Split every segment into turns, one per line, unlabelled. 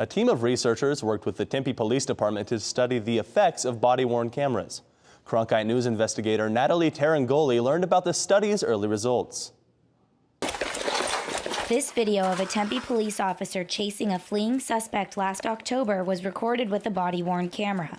A team of researchers worked with the Tempe Police Department to study the effects of body-worn cameras. Cronkite News investigator Natalie Tarangioli learned about the study's early results.
This video of a Tempe police officer chasing a fleeing suspect last October was recorded with a body-worn camera.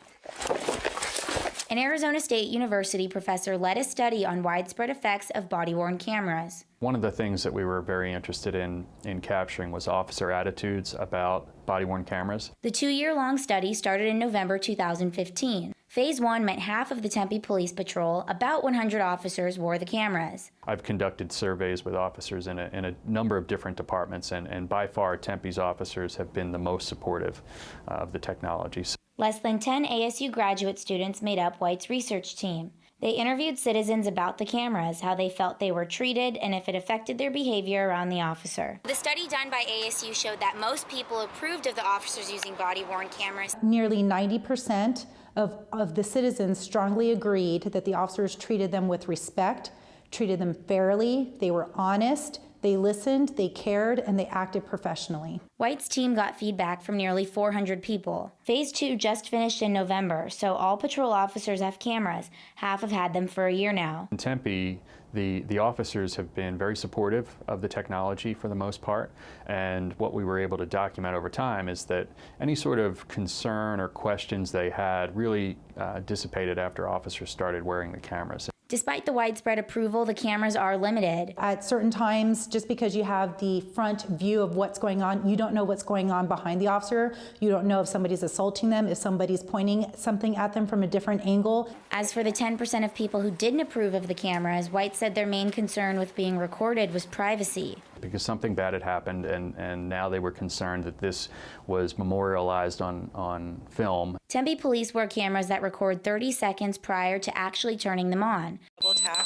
An Arizona State University professor led a study on widespread effects of body-worn cameras.
One of the things that we were very interested in capturing was officer attitudes about body-worn cameras.
The 2-year-long study started in November 2015. Phase 1 meant half of the Tempe Police Patrol, about 100 officers, wore the cameras.
I've conducted surveys with officers in a number of different departments, and by far Tempe's officers have been the most supportive of the technology.
Less than 10 ASU graduate students made up White's research team. They interviewed citizens about the cameras, how they felt they were treated, and if it affected their behavior around the officer. The study done by ASU showed that most people approved of the officers using body-worn cameras.
Nearly 90% of the citizens strongly agreed that the officers treated them with respect, treated them fairly, they were honest, they listened, they cared, and they acted professionally.
White's team got feedback from nearly 400 people. Phase 2 just finished in November, so all patrol officers have cameras. Half have had them for a year now.
In Tempe, the officers have been very supportive of the technology for the most part, and what we were able to document over time is that any sort of concern or questions they had really dissipated after officers started wearing the cameras.
Despite the widespread approval, the cameras are limited.
At certain times, just because you have the front view of what's going on, you don't know what's going on behind the officer. You don't know if somebody's assaulting them, if somebody's pointing something at them from a different angle.
As for the 10% of people who didn't approve of the cameras, White said their main concern with being recorded was privacy.
Because something bad had happened, and now they were concerned that this was memorialized on film.
Tempe police wear cameras that record 30 seconds prior to actually turning them on.
Double tap.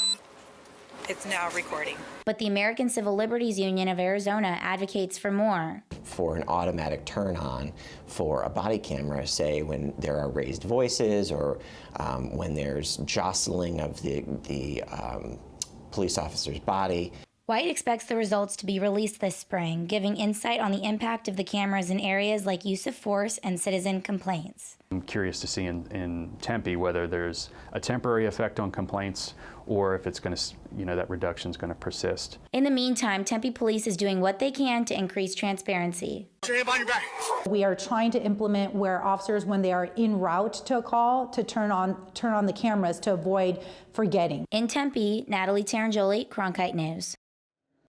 It's now recording.
But the American Civil Liberties Union of Arizona advocates for more.
For an automatic turn on for a body camera, say when there are raised voices or when there's jostling of the police officer's body.
White expects the results to be released this spring, giving insight on the impact of the cameras in areas like use of force and citizen complaints.
I'm curious to see in Tempe whether there's a temporary effect on complaints or if it's going to, that reduction is going to persist.
In the meantime, Tempe Police is doing what they can to increase transparency.
We are trying to implement where officers, when they are en route to a call, to turn on the cameras to avoid forgetting.
In Tempe, Natalie Tarangioli, Cronkite News.